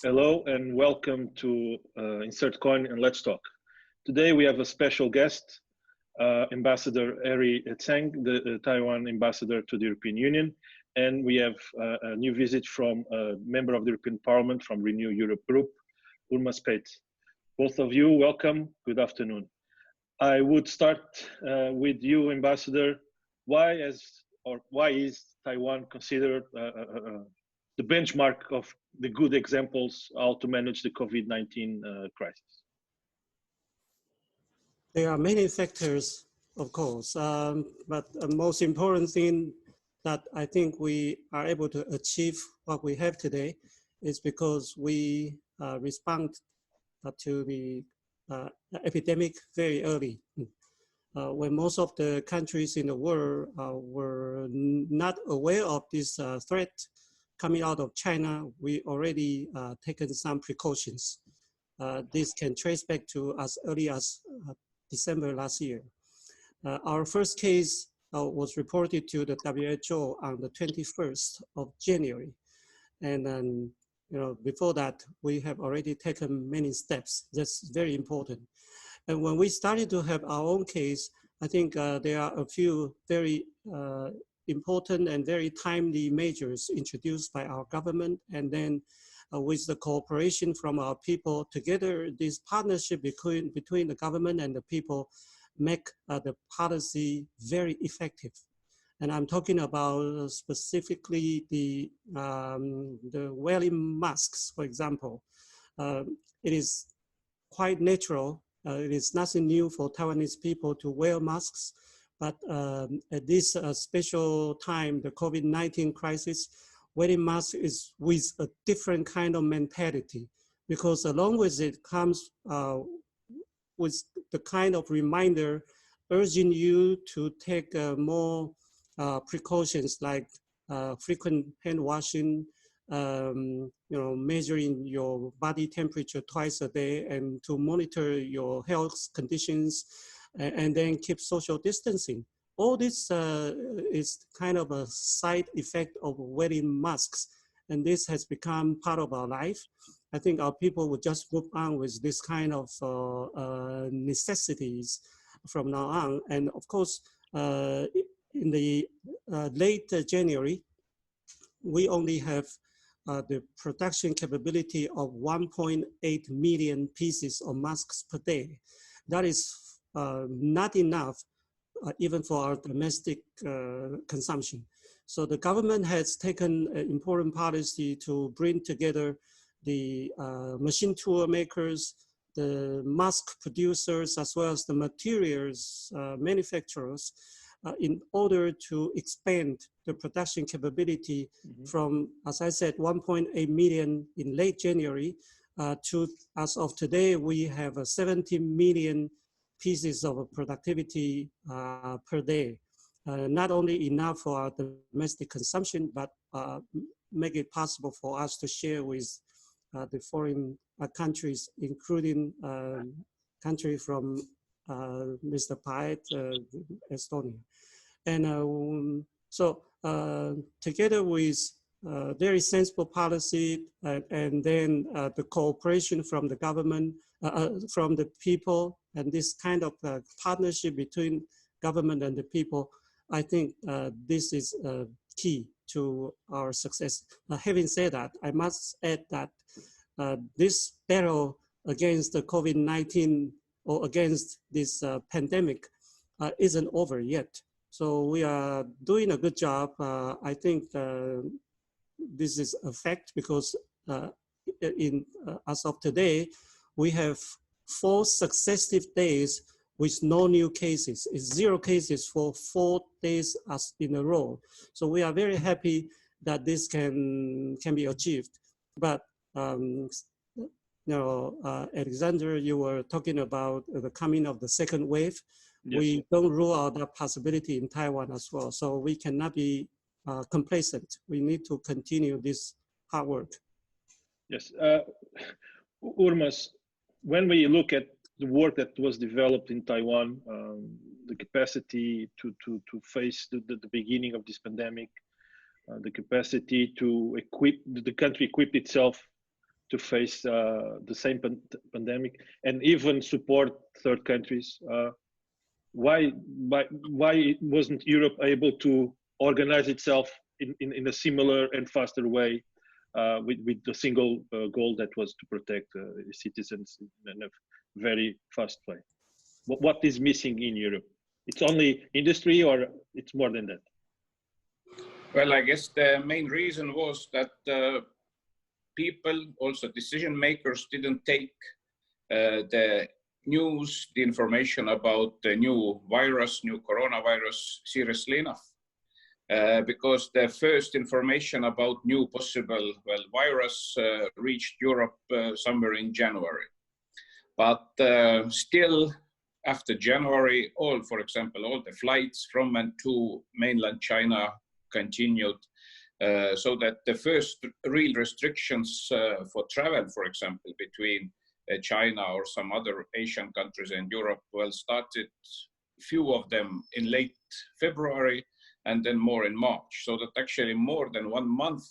Hello and welcome to Insert Coin and Let's Talk. Today we have a special guest, Ambassador Harry Tseng, the Taiwan ambassador to the European Union, and we have a new visit from a member of the European Parliament from Renew Europe Group, Urmas Paet. Both of you, welcome. Good afternoon. I would start with you, Ambassador. Why is Taiwan considered the benchmark of the good examples how to manage the COVID-19 crisis? There are many factors, of course, but the most important thing that I think we are able to achieve what we have today is because we respond to the epidemic very early. When most of the countries in the world were not aware of this threat coming out of China, we already taken some precautions. This can trace back to as early as December last year. Our first case was reported to the WHO on the 21st of January. And then, before that, we have already taken many steps. That's very important. And when we started to have our own case, I think there are a few very important and very timely measures introduced by our government. And then with the cooperation from our people together, this partnership between the government and the people make the policy very effective. And I'm talking about specifically the wearing masks, for example. It is quite natural. It is nothing new for Taiwanese people to wear masks. But at this special time, the COVID-19 crisis, wearing masks is with a different kind of mentality, because along with it comes with the kind of reminder urging you to take more precautions like frequent hand washing, measuring your body temperature twice a day, and to monitor your health conditions, and then keep social distancing. All this is kind of a side effect of wearing masks, and this has become part of our life. I think our people will just move on with this kind of necessities from now on. And of course, in the late January, we only have the production capability of 1.8 million pieces of masks per day. That is not enough even for our domestic consumption. So the government has taken an important policy to bring together the machine tool makers, the mask producers, as well as the materials manufacturers in order to expand the production capability from, as I said, 1.8 million in late January to, as of today, we have 70 million pieces of productivity per day. Not only enough for our domestic consumption, but make it possible for us to share with the foreign countries, including country from Mr. Paet, Estonia. And so together with very sensible policy and then the cooperation from the government, from the people, and this kind of partnership between government and the people, I think this is key to our success. Having said that, I must add that this battle against the COVID-19 or against this pandemic isn't over yet. So we are doing a good job. I think this is a fact because as of today, we have 4 successive days with no new cases. It's 0 cases for 4 days as in a row. So we are very happy that this can be achieved. But Alexander, you were talking about the coming of the second wave. Yes. We don't rule out that possibility in Taiwan as well. So we cannot be complacent. We need to continue this hard work. Yes, Urmas, when we look at the work that was developed in Taiwan, the capacity to face the beginning of this pandemic, the capacity to equip, the country equipped itself to face the same pandemic and even support third countries. Why wasn't Europe able to organize itself in a similar and faster way with the single goal that was to protect citizens in a very fast way? What is missing in Europe? It's only industry, or it's more than that? Well, I guess the main reason was that people, also decision makers, didn't take the news, the information about the new virus, new coronavirus, seriously enough. Because the first information about new possible virus reached Europe somewhere in January. But still, after January, for example, all the flights from and to mainland China continued, so that the first real restrictions for travel, for example, between China or some other Asian countries and Europe, started, few of them in late February and then more in March. So that actually more than 1 month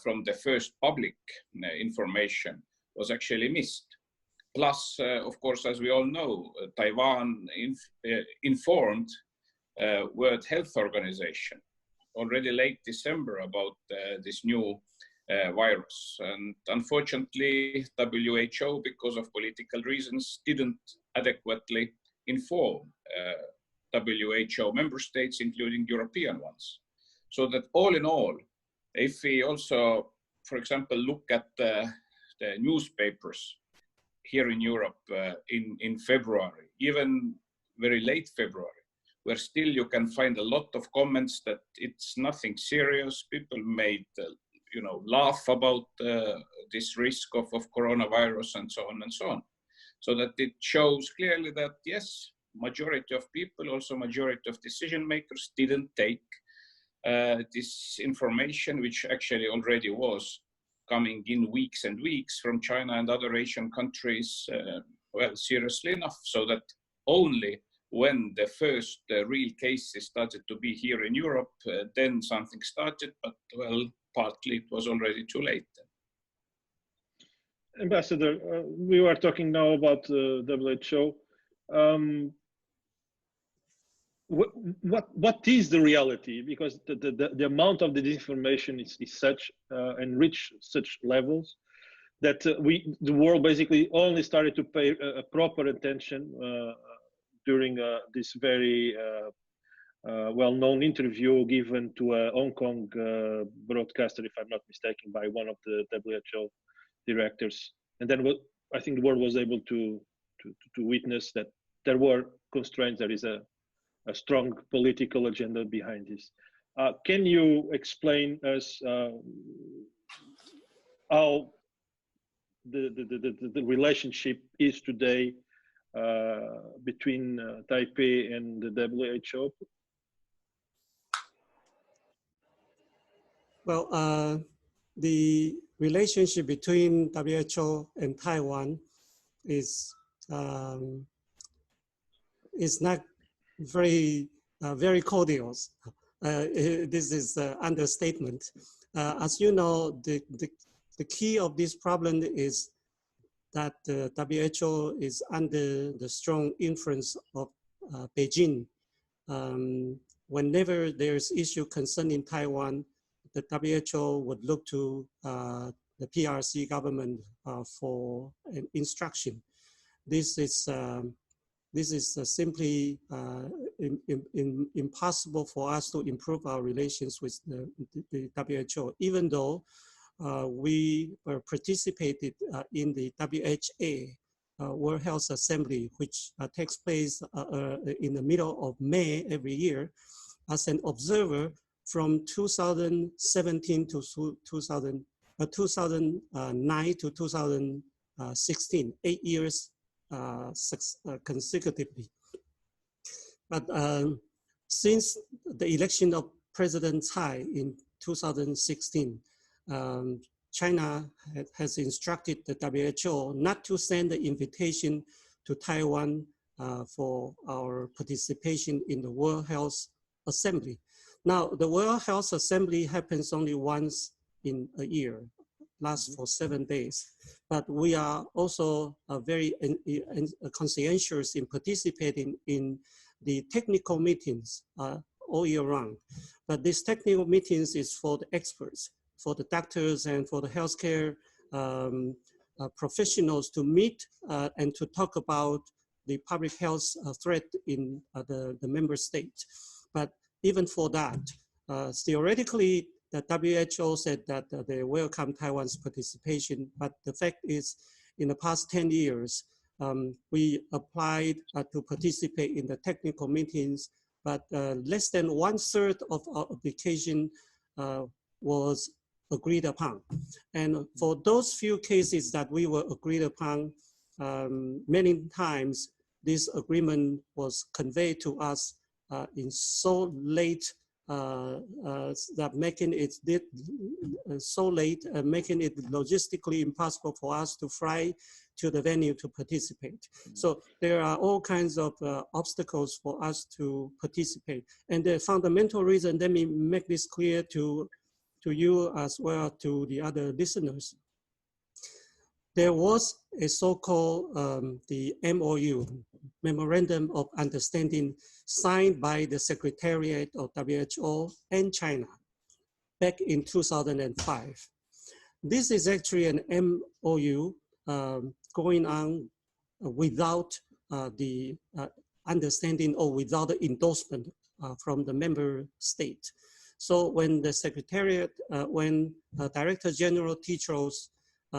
from the first public information was actually missed. Plus, of course, as we all know, Taiwan informed World Health Organization already late December about this new virus. And unfortunately, WHO, because of political reasons, didn't adequately inform WHO member states, including European ones. So that all in all, if we also, for example, look at the newspapers here in Europe in February, even very late February, where still you can find a lot of comments that it's nothing serious. People made, laugh about this risk of coronavirus and so on and so on. So that it shows clearly that yes, majority of people, also majority of decision makers, didn't take this information, which actually already was coming in weeks and weeks from China and other Asian countries, seriously enough, so that only when the first real cases started to be here in Europe, then something started, but partly it was already too late. Ambassador, we were talking now about WHO. What is the reality? Because the amount of the disinformation is such and reach such levels that the world basically only started to pay a proper attention during this very well-known interview given to a Hong Kong broadcaster, if I'm not mistaken, by one of the WHO directors. And then I think the world was able to witness that there were constraints. There is a strong political agenda behind this. Can you explain us how the relationship is today between Taipei and the WHO? Well, the relationship between WHO and Taiwan is not very cordial. This is an understatement. As you know, the key of this problem is that the WHO is under the strong influence of Beijing. Whenever there's issue concerning Taiwan, the WHO would look to the PRC government for an instruction. This is simply impossible for us to improve our relations with the WHO, even though we participated in the WHA, World Health Assembly, which takes place in the middle of May every year, as an observer from 2017 to 2009 to 2016, 8 years consecutively. But since the election of President Tsai in 2016, China has instructed the WHO not to send the invitation to Taiwan for our participation in the World Health Assembly. Now, the World Health Assembly happens only once in a year. lasts for 7 days. But we are also very conscientious in participating in the technical meetings all year round. But these technical meetings is for the experts, for the doctors and for the healthcare professionals to meet and to talk about the public health threat in the member state. But even for that, theoretically, the WHO said that they welcome Taiwan's participation, but the fact is, in the past 10 years, we applied to participate in the technical meetings, but less than 1/3 of our application was agreed upon. And for those few cases that we were agreed upon, many times this agreement was conveyed to us in so late that making it so late, making it logistically impossible for us to fly to the venue to participate. So there are all kinds of obstacles for us to participate. And the fundamental reason, let me make this clear to you as well, to the other listeners. There was a so-called the MOU, Memorandum of Understanding, signed by the Secretariat of WHO and China back in 2005. This is actually an MOU going on without the understanding or without the endorsement from the member state. So when the Secretariat, when Director General Tedros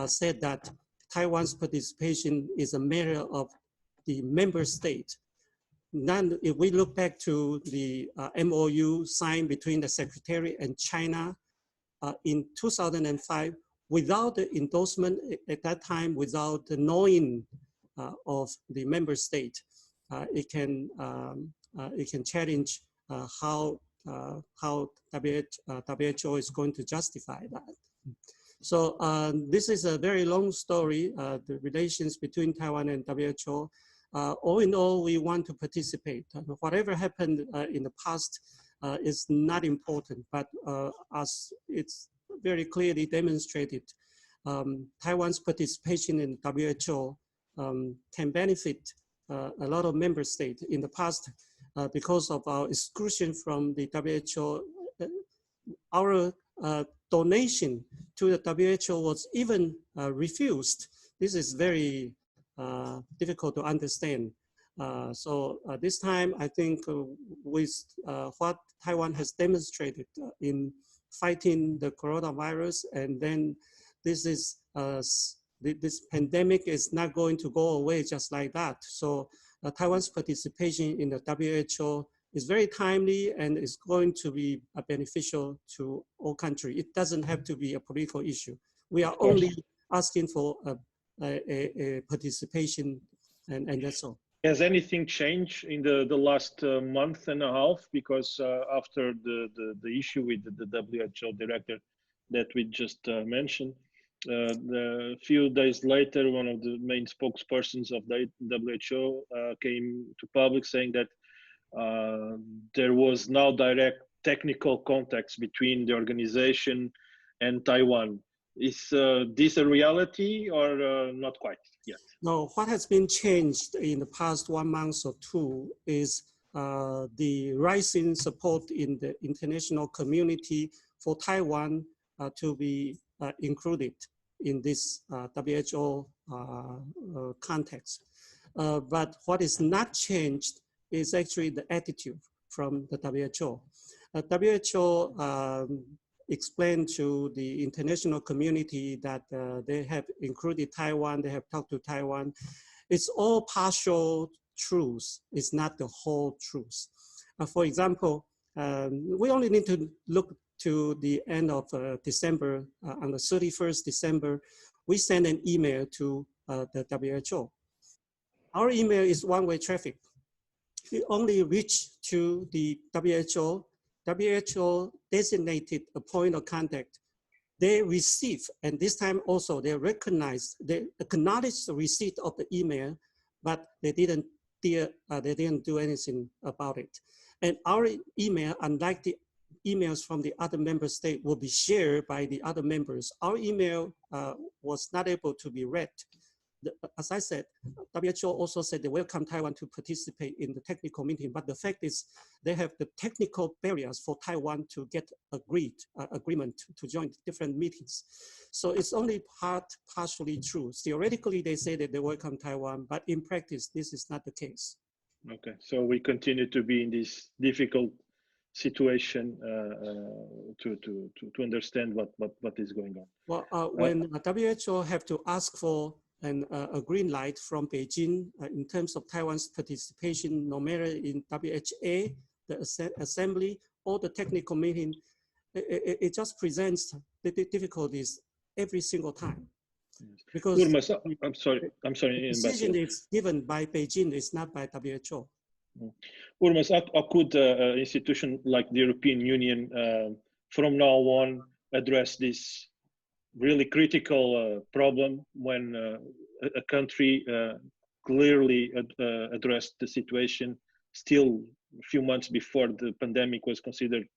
said that Taiwan's participation is a matter of the member state, then if we look back to the MOU signed between the Secretariat and China in 2005, without the endorsement at that time, without the knowing of the member state, it can challenge how WHO is going to justify that. So this is a very long story, the relations between Taiwan and WHO. All in all, we want to participate. Whatever happened in the past is not important, but as it's very clearly demonstrated, Taiwan's participation in WHO can benefit a lot of member states. In the past, because of our exclusion from the WHO, our donation to the WHO was even refused. This is very difficult to understand. So this time, I think with what Taiwan has demonstrated in fighting the coronavirus, and then this is this pandemic is not going to go away just like that. So Taiwan's participation in the WHO is very timely and is going to be beneficial to all countries. It doesn't have to be a political issue. We are only asking for a participation, and that's all. Has anything changed in the last month and a half? Because after the issue with the WHO director that we just mentioned, a few days later, one of the main spokespersons of the WHO came to public saying that there was now direct technical contacts between the organization and Taiwan. Is this a reality or not quite yet? No, what has been changed in the past 1 month or two is the rising support in the international community for Taiwan to be included in this WHO context. But what is not changed is actually the attitude from the WHO. WHO explained to the international community that they have included Taiwan, they have talked to Taiwan. It's all partial truth, it's not the whole truth. For example, we only need to look to the end of December. On the 31st December, we sent an email to the WHO. Our email is one-way traffic. It only reached to the WHO. WHO designated a point of contact. They received, and this time also they recognized, they acknowledged the receipt of the email, but they didn't do anything about it. And our email, unlike the emails from the other member state will be shared by the other members. Our email was not able to be read. As I said, WHO also said they welcome Taiwan to participate in the technical meeting, but the fact is they have the technical barriers for Taiwan to get agreement to join different meetings. So it's only partially true. Theoretically, they say that they welcome Taiwan, but in practice, this is not the case. Okay, so we continue to be in this difficult situation to understand what is going on. Well, when WHO have to ask for a green light from Beijing in terms of Taiwan's participation, no matter in WHA, the assembly, or the technical meeting, it just presents the difficulties every single time. Because Urmas, I'm sorry. The decision is given by Beijing, it's not by WHO. Urmas, how could an institution like the European Union from now on address this really critical problem when a country clearly addressed the situation still a few months before the pandemic was considered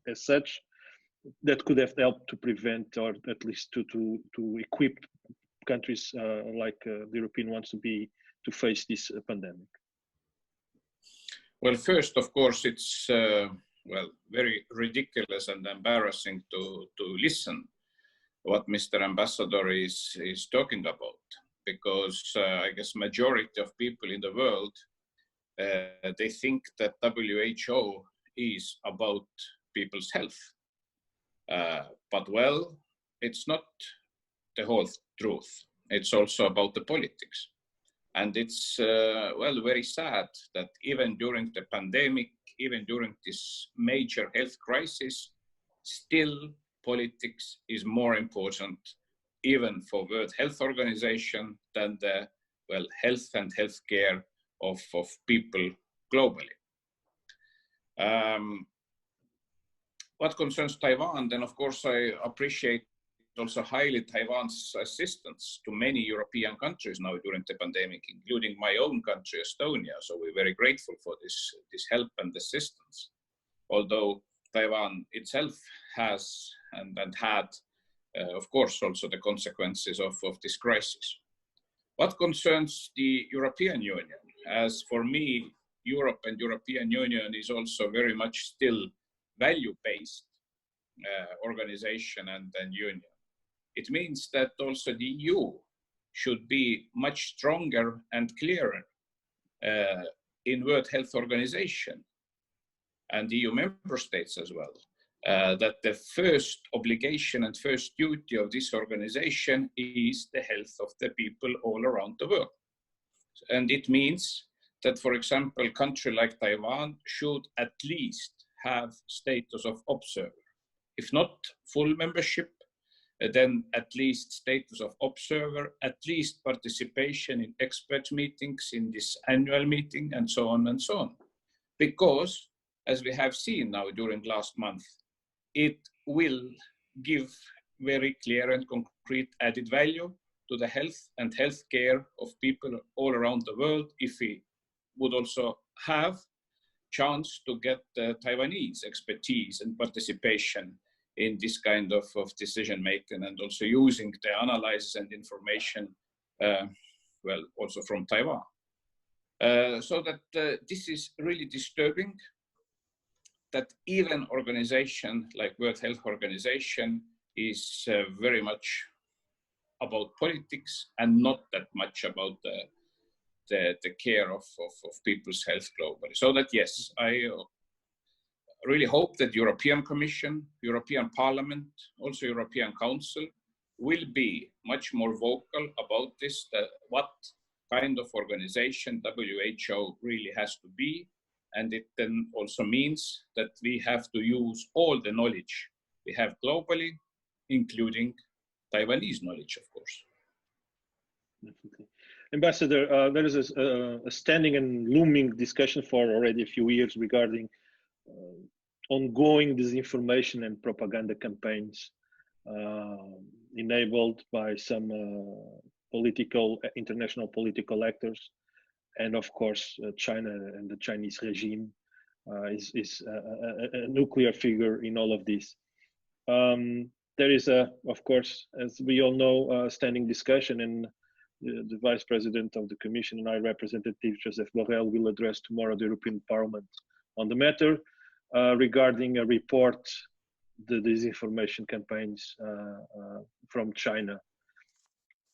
as such, that could have helped to prevent or at least to equip countries like the European ones to face this pandemic? Well, first, of course, it's well, very ridiculous and embarrassing to listen what Mr. Ambassador is talking about, because I guess majority of people in the world, they think that WHO is about people's health. But well, it's not the whole truth. It's also about the politics. And it's, well, very sad that even during the pandemic, even during this major health crisis, still politics is more important, even for World Health Organization, than the, well, health and healthcare of people globally. What concerns Taiwan, then of course I appreciate also highly Taiwan's assistance to many European countries now during the pandemic, including my own country, Estonia. So we're very grateful for this help and assistance. Although Taiwan itself has and had, of course, also the consequences of this crisis. What concerns the European Union, as for me, Europe and European Union is also very much still value-based organization and union. It means that also the EU should be much stronger and clearer in World Health Organization and the EU member states as well, that the first obligation and first duty of this organization is the health of the people all around the world. And it means that, for example, a country like Taiwan should at least have status of observer. If not full membership, then at least status of observer, at least participation in expert meetings, in this annual meeting, and so on and so on. Because, as we have seen now during last month, it will give very clear and concrete added value to the health and healthcare of people all around the world if we would also have chance to get Taiwanese expertise and participation in this kind of decision making, and also using the analysis and information, well, also from Taiwan. So that this is really disturbing, that even organization like World Health Organization is very much about politics and not that much about the care of people's health globally. So that, yes, I really hope that European Commission, European Parliament, also European Council will be much more vocal about this, that what kind of organization WHO really has to be. And it then also means that we have to use all the knowledge we have globally, including Taiwanese knowledge, of course. Definitely. Ambassador, there is a standing and looming discussion for already a few years regarding ongoing disinformation and propaganda campaigns enabled by some international political actors, and of course China and the Chinese regime is a nuclear figure in all of this. There is of course, as we all know, standing discussion, and the Vice President of the Commission and High Representative Joseph Borrell will address tomorrow the European Parliament on the matter regarding a report, the disinformation campaigns from China.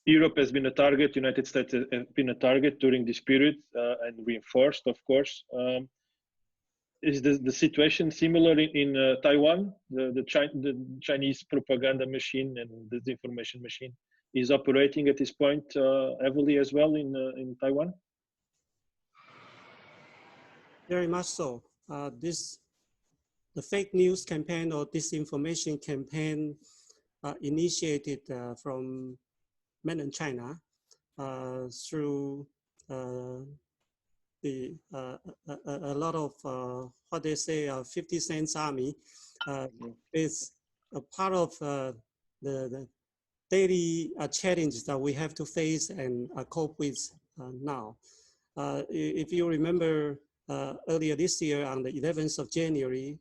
Europe has been a target, United States has been a target during this period and reinforced, of course. Is the situation similar in Taiwan? The Chinese propaganda machine and disinformation machine is operating at this point heavily as well in Taiwan? Very much so. The fake news campaign or disinformation campaign initiated from mainland China through a lot of what they say 50 cents army is a part of the daily challenges that we have to face and cope with now. If you remember, earlier this year on the 11th of January,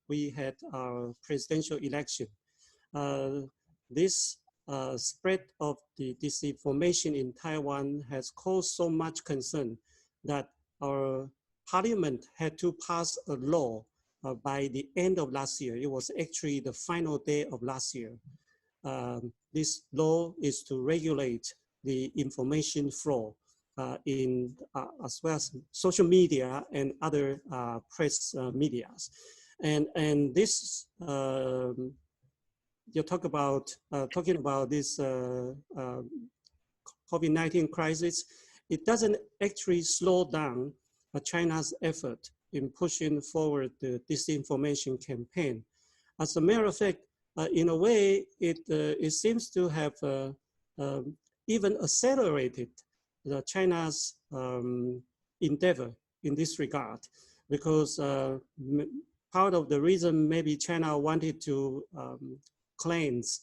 we had our presidential election. This spread of the disinformation in Taiwan has caused so much concern that our parliament had to pass a law by the end of last year. It was actually the final day of last year. This law is to regulate the information flow in as well as social media and other press medias. And this, you talk about, talking about this COVID-19 crisis, it doesn't actually slow down China's effort in pushing forward the disinformation campaign. As a matter of fact, in a way, it seems to have even accelerated China's endeavor in this regard, because part of the reason maybe China wanted to cleanse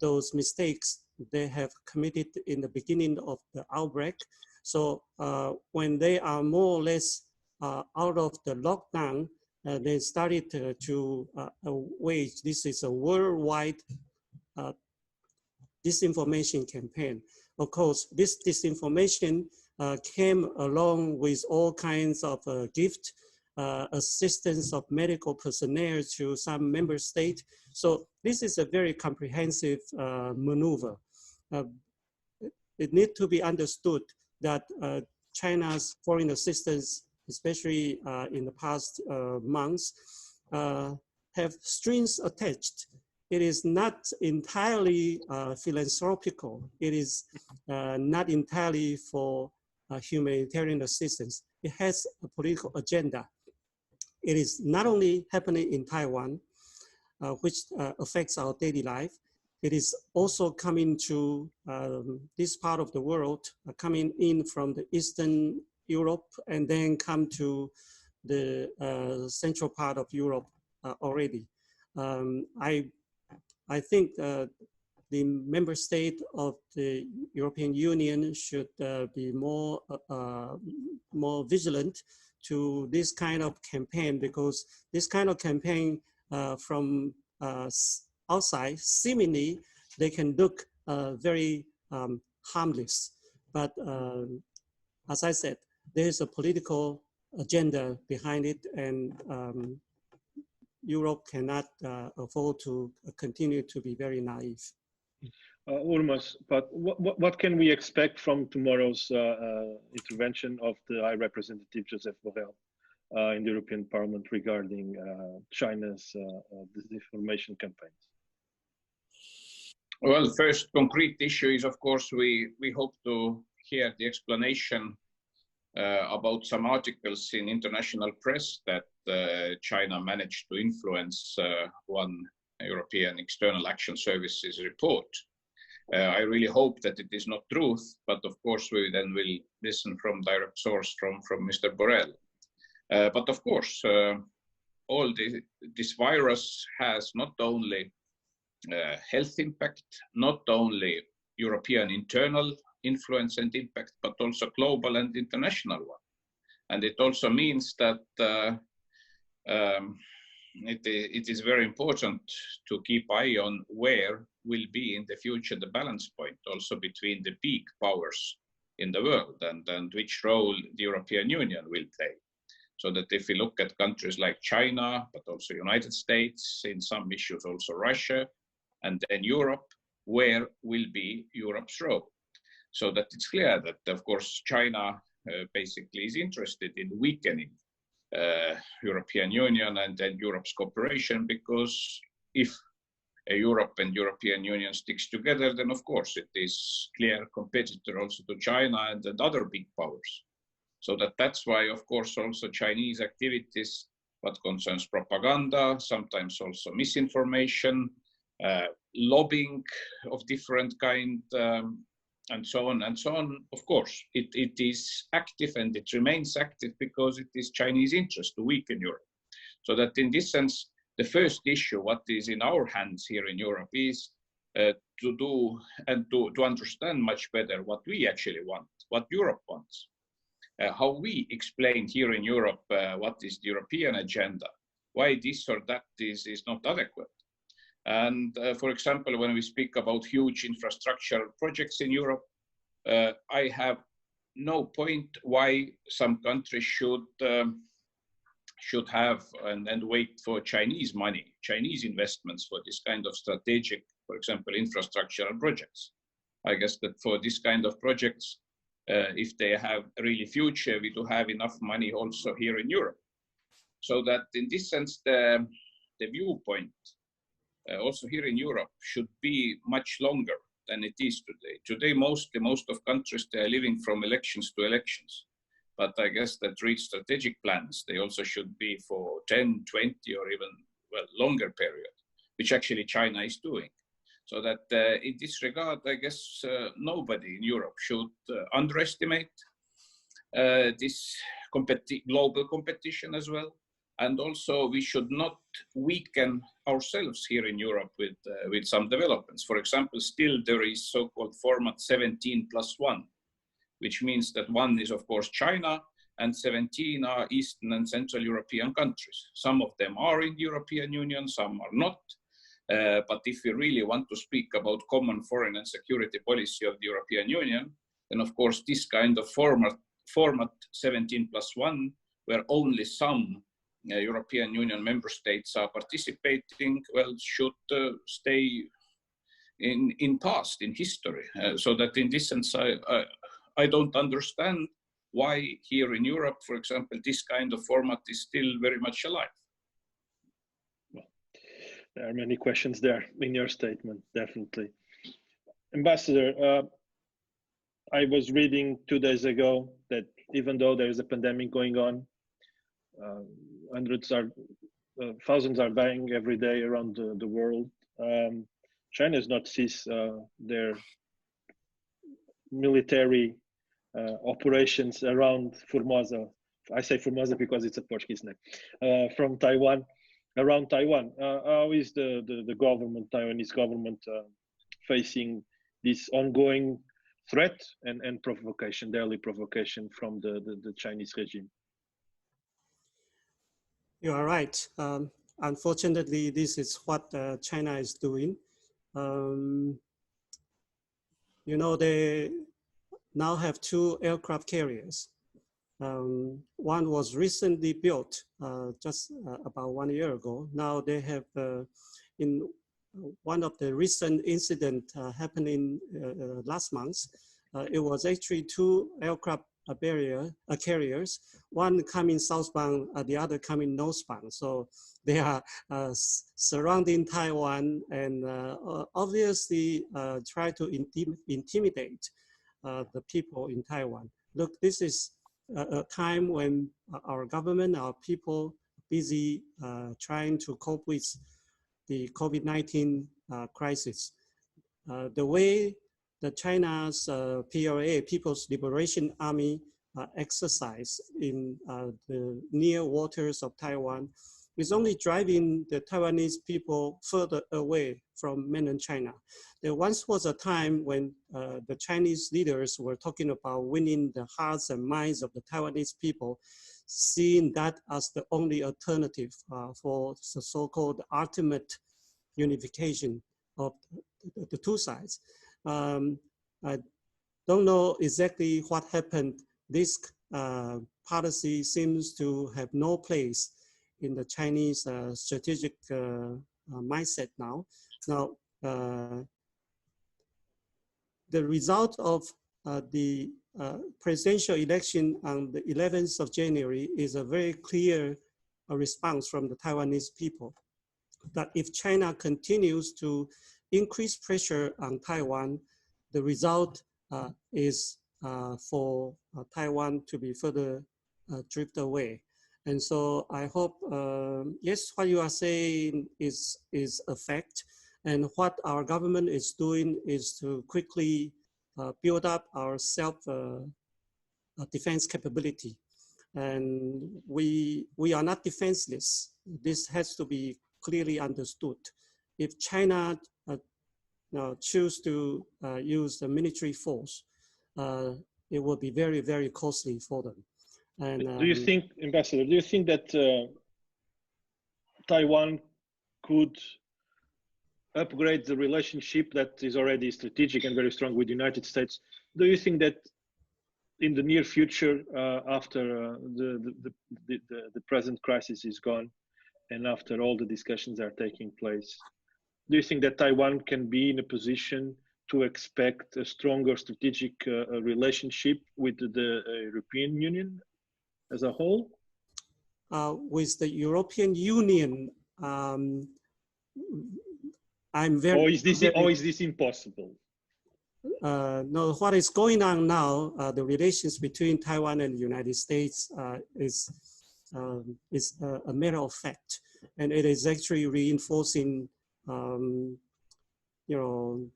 those mistakes they have committed in the beginning of the outbreak. So when they are more or less out of the lockdown, they started to wage, this is a worldwide disinformation campaign. Of course, this disinformation came along with all kinds of gifts, assistance of medical personnel to some member states. So this is a very comprehensive maneuver. It needs to be understood that China's foreign assistance, especially in the past months, have strings attached. It is not entirely philanthropical. It is not entirely for humanitarian assistance. It has a political agenda. It is not only happening in Taiwan, which affects our daily life. It is also coming to this part of the world, coming in from the Eastern Europe, and then come to the central part of Europe already. I think the member state of the European Union should be more vigilant to this kind of campaign, because this kind of campaign from outside, seemingly they can look very harmless. But as I said, there is a political agenda behind it, and Europe cannot afford to continue to be very naive. Urmas, but what can we expect from tomorrow's intervention of the High Representative Joseph Borrell in the European Parliament regarding China's disinformation campaigns? Well, the first concrete issue is, of course, we hope to hear the explanation about some articles in international press that China managed to influence one European External Action Service's report. I really hope that it is not truth, but of course we then will listen from direct source from Mr. Borrell. But of course, this virus has not only health impact, not only European internal influence and impact, but also global and international one. And it also means that it is very important to keep eye on where will be in the future the balance point also between the big powers in the world and which role the European Union will play. So that if we look at countries like China, but also United States, in some issues also Russia, and then Europe, where will be Europe's role? So that it's clear that, of course, China basically is interested in weakening European Union and then Europe's cooperation, because if Europe and European Union sticks together, then of course it is clear competitor also to China and other big powers. So that's why, of course, also Chinese activities, what concerns propaganda, sometimes also misinformation, lobbying of different kind, and so on and so on. Of course, it is active and it remains active because it is Chinese interest to weaken Europe. So that in this sense, the first issue, what is in our hands here in Europe is to do and to understand much better what we actually want, what Europe wants. How we explain here in Europe what is the European agenda, why this or that is not adequate. And for example, when we speak about huge infrastructure projects in Europe, I have no point why some countries should have and wait for Chinese money, Chinese investments for this kind of strategic, for example, infrastructural projects. I guess that for this kind of projects, if they have really future, we do have enough money also here in Europe. So that in this sense, the viewpoint also here in Europe should be much longer than it is today. Today, most of countries, they are living from elections to elections. But I guess that real strategic plans, they also should be for 10, 20, or even, well, longer period, which actually China is doing. So that in this regard, I guess nobody in Europe should underestimate this global competition as well. And also we should not weaken ourselves here in Europe with some developments. For example, still there is so-called format 17+1, which means that 1 is of course China and 17 are Eastern and Central European countries. Some of them are in the European Union, some are not. But if we really want to speak about common foreign and security policy of the European Union, then of course this kind of format 17+1, where only some European Union member states are participating, well, should stay in past, in history. So that in this sense, I don't understand why here in Europe, for example, this kind of format is still very much alive. Well, there are many questions there in your statement, definitely. Ambassador, I was reading 2 days ago that even though there is a pandemic going on, thousands are dying every day around the world. China has not ceased their military operations around Formosa. I say Formosa because it's a Portuguese name. From Taiwan, around Taiwan. How is the government, Taiwanese government, facing this ongoing threat and provocation, daily provocation from the Chinese regime? You are right. Unfortunately, this is what China is doing. You know, they now have 2 aircraft carriers. One was recently built just about 1 year ago. Now they have, in one of the recent incidents happening last month, it was actually 2 aircraft carriers, one coming southbound, the other coming northbound. So they are surrounding Taiwan and obviously try to intimidate the people in Taiwan. Look, this is a time when our government, our people busy trying to cope with the COVID-19 crisis. The way the China's PLA, People's Liberation Army, exercise in the near waters of Taiwan is only driving the Taiwanese people further away from mainland China. There once was a time when the Chinese leaders were talking about winning the hearts and minds of the Taiwanese people. seeing that as the only alternative for the so-called ultimate unification of the two sides. I don't know exactly what happened. This policy seems to have no place in the Chinese strategic mindset now. Now, the result of the presidential election on the 11th of January is a very clear response from the Taiwanese people that if China continues to increase pressure on Taiwan, the result is for Taiwan to be further drift away. And so I hope, yes, what you are saying is a fact. And what our government is doing is to quickly build up our self-defense capability. And we are not defenseless. This has to be clearly understood. If China choose to use the military force, it will be very, very costly for them. And do you think, Ambassador, do you think that Taiwan could upgrade the relationship that is already strategic and very strong with the United States? Do you think that in the near future, after the present crisis is gone and after all the discussions are taking place, do you think that Taiwan can be in a position to expect a stronger strategic relationship with the European Union as a whole? With the European Union, I'm very... Or is this impossible? No, what is going on now, the relations between Taiwan and the United States is a matter of fact. And it is actually reinforcing, you know,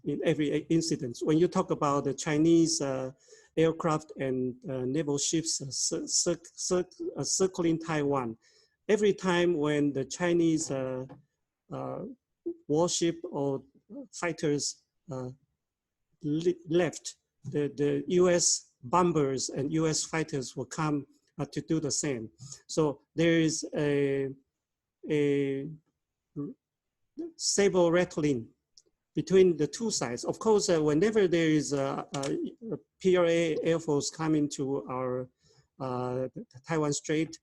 in every incident. When you talk about the Chinese aircraft and naval ships circling Taiwan, every time when the Chinese warship or fighters left, the US bombers and US fighters will come to do the same. So there is a saber rattling between the two sides. Of course, whenever there is a PRA Air Force coming to our Taiwan Strait,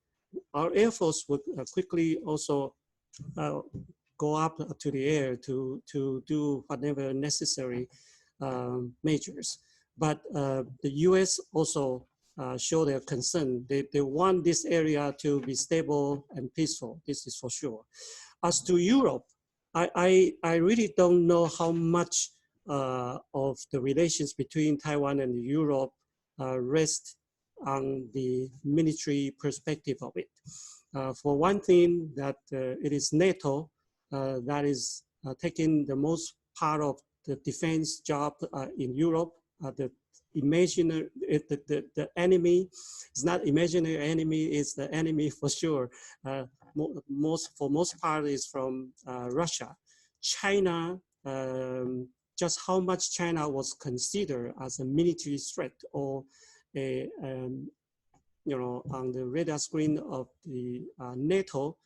our Air Force would quickly also go up to the air to do whatever necessary measures. But the US also show their concern. They want this area to be stable and peaceful. This is for sure. As to Europe, I really don't know how much of the relations between Taiwan and Europe rest on the military perspective of it. For one thing, that it is NATO that is taking the most part of the defense job in Europe. The enemy is not imaginary enemy, it's the enemy for sure. For most part is from Russia. China, just how much China was considered as a military threat or a, you know, on the radar screen of the NATO,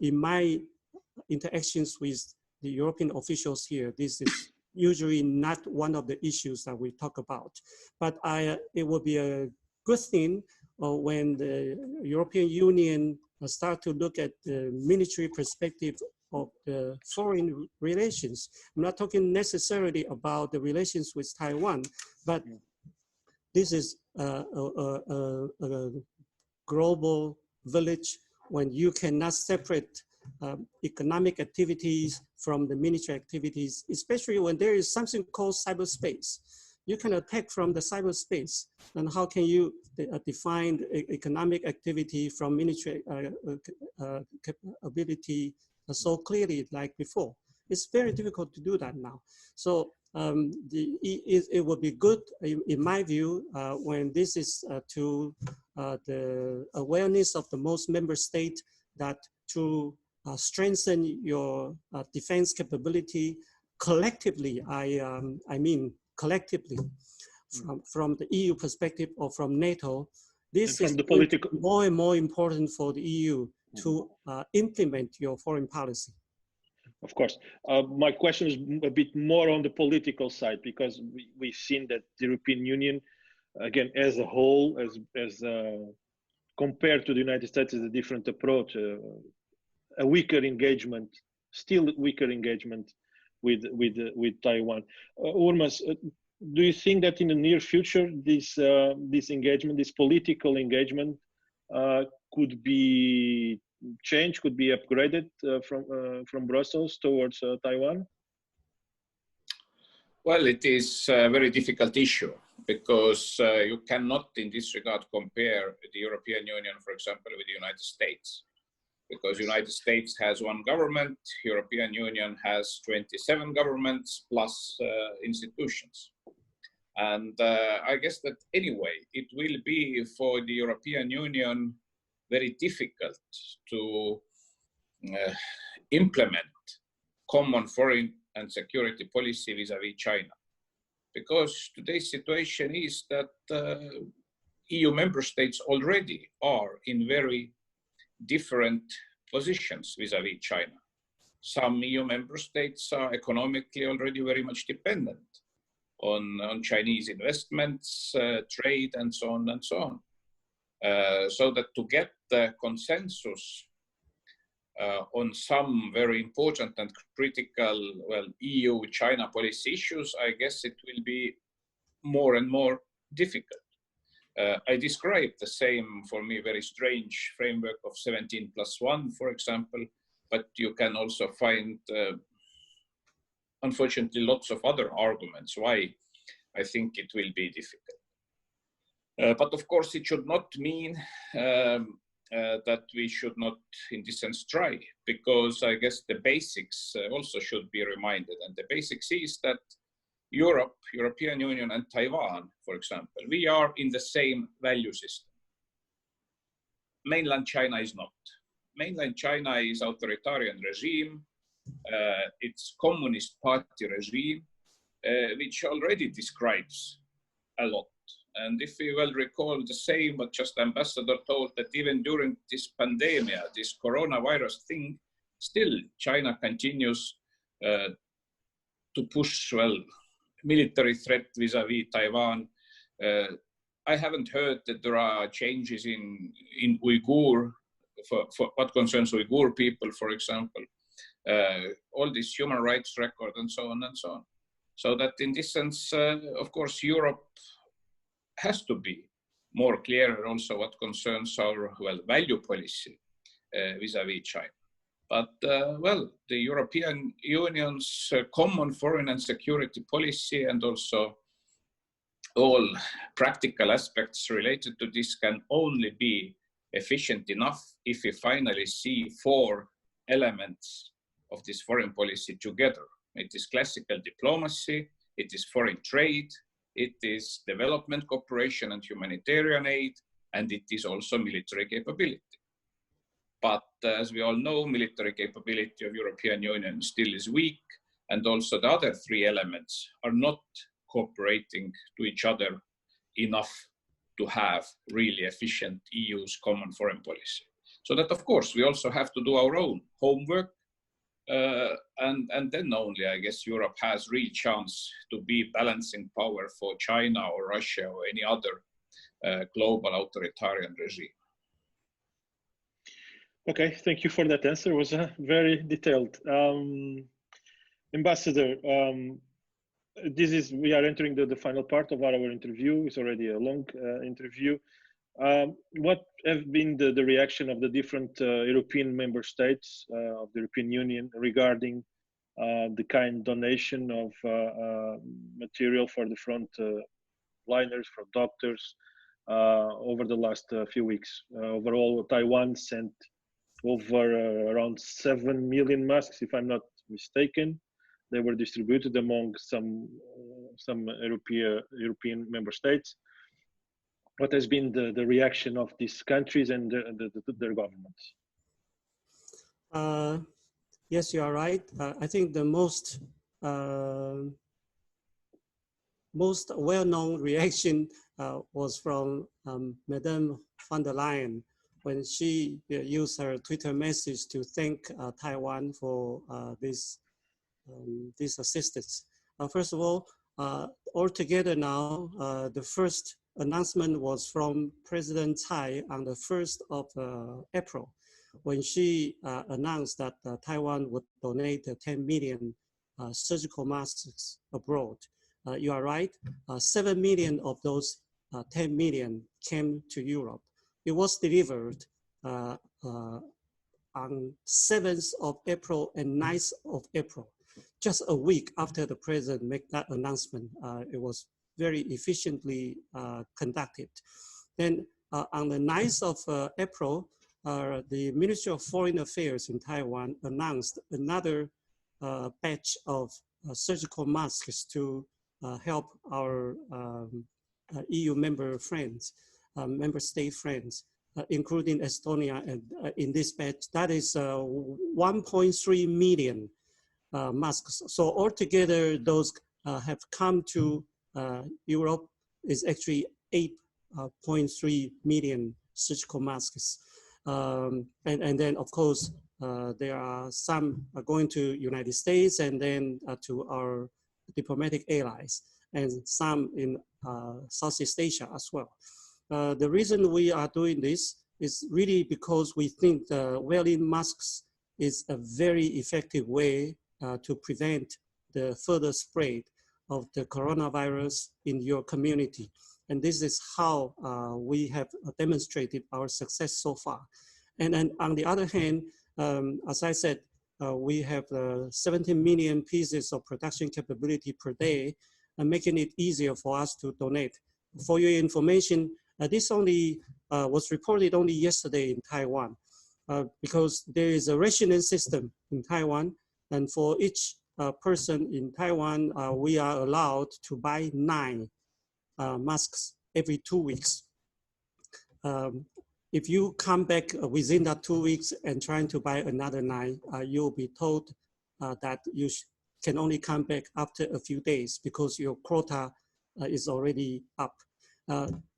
in my interactions with the European officials here, this is usually not one of the issues that we talk about. But it would be a good thing when the European Union start to look at the military perspective of the foreign relations. I'm not talking necessarily about the relations with Taiwan, but this is a global village when you cannot separate economic activities from the military activities, especially when there is something called cyberspace. You can attack from the cyberspace, and how can you define economic activity from military ability so clearly like before? It's very difficult to do that now. So it would be good, in my view, when this is to the awareness of the most member state that to strengthen your defense capability collectively, I mean collectively, from the EU perspective or from NATO, this is the political more and more important for the EU to implement your foreign policy. Of course. My question is a bit more on the political side, because we've seen that the European Union, again, as a whole, as compared to the United States, is a different approach, a weaker engagement, still weaker engagement with Taiwan. Urmas, do you think that in the near future, this engagement, this political engagement, could be changed, could be upgraded from Brussels towards Taiwan? Well, it is a very difficult issue, because you cannot in this regard compare the European Union, for example, with the United States, because the United States has one government, European Union has 27 governments plus institutions. And I guess that anyway, it will be for the European Union very difficult to implement common foreign and security policy vis-à-vis China. Because today's situation is that EU member states already are in very different positions vis-à-vis China. Some EU member states are economically already very much dependent on Chinese investments, trade, and so on and so on. So that to get the consensus on some very important and critical, well, EU-China policy issues, I guess it will be more and more difficult. I described the same, for me, very strange framework of 17+1, for example, but you can also find, unfortunately, lots of other arguments why I think it will be difficult. But of course, it should not mean that we should not, in this sense, try, because I guess the basics also should be reminded. And the basics is that Europe, European Union, and Taiwan, for example, we are in the same value system. Mainland China is not. Mainland China is authoritarian regime. It's Communist Party regime, which already describes a lot. And if we well recall the same, what just Ambassador told, that even during this pandemic, this coronavirus thing, still China continues to push, well, military threat vis-à-vis Taiwan. I haven't heard that there are changes in Uyghur, for what concerns Uyghur people, for example, all this human rights record and so on and so on. So that in this sense, of course, Europe has to be more clear also what concerns our, well, value policy vis-à-vis China. But, well, the European Union's common foreign and security policy and also all practical aspects related to this can only be efficient enough if we finally see four elements of this foreign policy together. It is classical diplomacy, it is foreign trade, it is development cooperation and humanitarian aid, and it is also military capability. But as we all know, military capability of European Union still is weak, and also the other three elements are not cooperating to each other enough to have really efficient EU's common foreign policy. So that, of course, we also have to do our own homework, and then only, I guess, Europe has real chance to be balancing power for China or Russia or any other global authoritarian regime. Okay, thank you for that answer. It was very detailed. Ambassador, we are entering the final part of our interview. It's already a long interview. What have been the reaction of the different European member states of the European Union regarding the kind donation of material for the front liners, for doctors, over the last few weeks? Overall, Taiwan sent over around 7 million masks, if I'm not mistaken. They were distributed among some European member states. What has been the reaction of these countries and their governments? Yes, you are right. I think the most most well-known reaction was from Madame von der Leyen when she used her Twitter message to thank Taiwan for this assistance. First of all, altogether now, the first announcement was from President Tsai on the 1st of April, when she announced that Taiwan would donate 10 million surgical masks abroad. You are right, 7 million of those 10 million came to Europe. It was delivered on 7th of April and 9th of April, just a week after the president made that announcement. It was very efficiently conducted. Then on the 9th of April, the Ministry of Foreign Affairs in Taiwan announced another batch of surgical masks to help our EU member state friends, including Estonia. And in this batch, that is 1.3 million masks. So altogether, those have come to Europe is actually 8.3 million surgical masks. And then, of course, there are some going to United States and then to our diplomatic allies, and some in Southeast Asia as well. The reason we are doing this is really because we think wearing masks is a very effective way to prevent the further spread of the coronavirus in your community. And this is how we have demonstrated our success so far. And then on the other hand, as I said, we have 17 million pieces of production capability per day, and making it easier for us to donate. For your information, this only was reported only yesterday in Taiwan, because there is a rationing system in Taiwan, and for each person in Taiwan, we are allowed to buy 9 masks every 2 weeks. If you come back within that 2 weeks and trying to buy another 9, you'll be told that you can only come back after a few days because your quota is already up.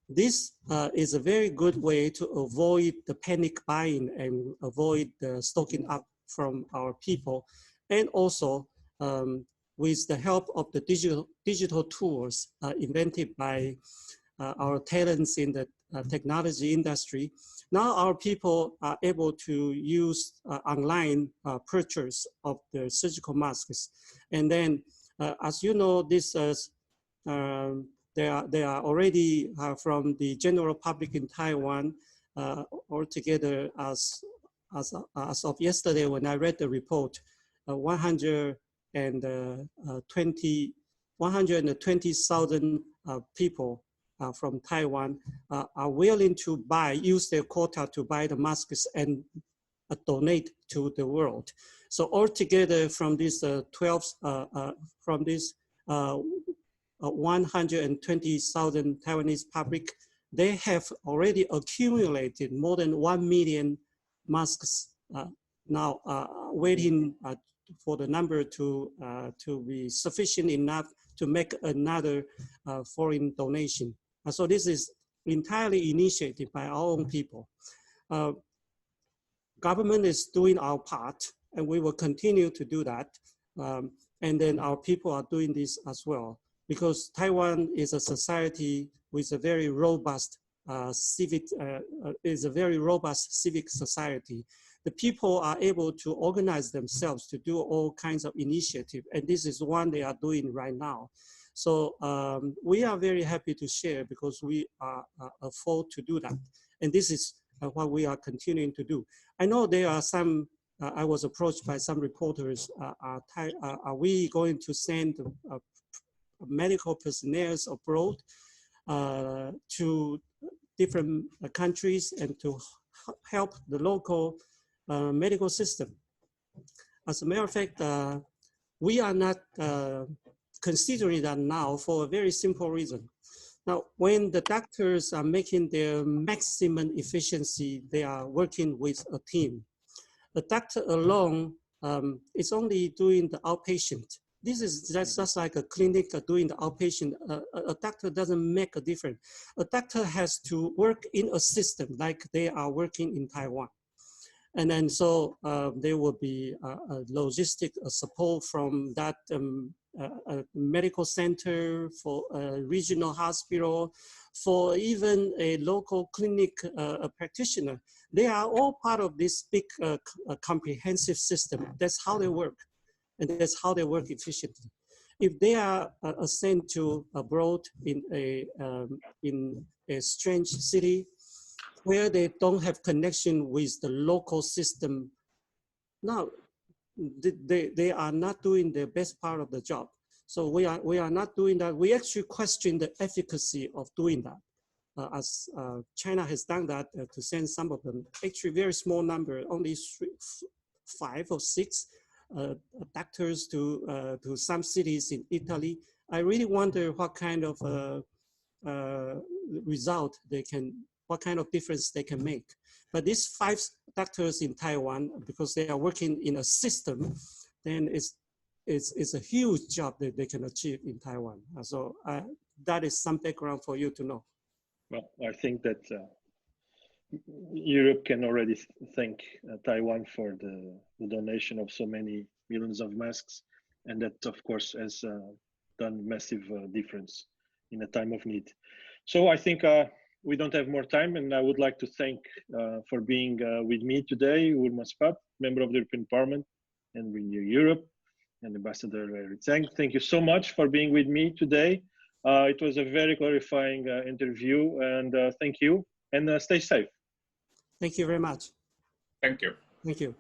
This is a very good way to avoid the panic buying and avoid the stocking up from our people. And also, with the help of the digital tools invented by our talents in the technology industry, now our people are able to use online purchase of the surgical masks. And then, as you know, this they are already from the general public in Taiwan altogether as of yesterday when I read the report, 120,000 people from Taiwan are willing to use their quota to buy the masks and donate to the world. So altogether from this 120,000 Taiwanese public, they have already accumulated more than 1 million masks now waiting for the number to be sufficient enough to make another foreign donation. So this is entirely initiated by our own people. Government is doing our part, and we will continue to do that. And then our people are doing this as well, because Taiwan is a society with a very robust civic society. The people are able to organize themselves to do all kinds of initiatives, and this is one they are doing right now. So we are very happy to share because we are afford to do that. And this is what we are continuing to do. I know there are some, I was approached by some reporters, are we going to send medical personnel abroad to different countries and to help the local medical system? As a matter of fact, we are not considering that now for a very simple reason. Now, when the doctors are making their maximum efficiency, they are working with a team. The doctor alone is only doing the outpatient. This is just like a clinic doing the outpatient. A doctor doesn't make a difference. A doctor has to work in a system like they are working in Taiwan. And then so there will be a logistic support from that medical center, for a regional hospital, for even a local clinic practitioner. They are all part of this big comprehensive system. That's how they work. And that's how they work efficiently. If they are sent to abroad in a strange city where they don't have connection with the local system, now they are not doing the best part of the job. So we are not doing that. We actually question the efficacy of doing that. As China has done that to send some of them, actually very small number, only 5 or 6 doctors to some cities in Italy. I really wonder what kind of result what kind of difference they can make. But these 5 doctors in Taiwan, because they are working in a system, then it's a huge job that they can achieve in Taiwan. So that is some background for you to know. Well, I think that Europe can already thank Taiwan for the donation of so many millions of masks, and that of course has done massive difference in a time of need. So I think we don't have more time, and I would like to thank for being with me today, Urmas Paet, member of the European Parliament and Renew Europe, and Ambassador Harry Tseng. Thank you so much for being with me today. It was a very clarifying interview, and thank you, and stay safe. Thank you very much. Thank you. Thank you.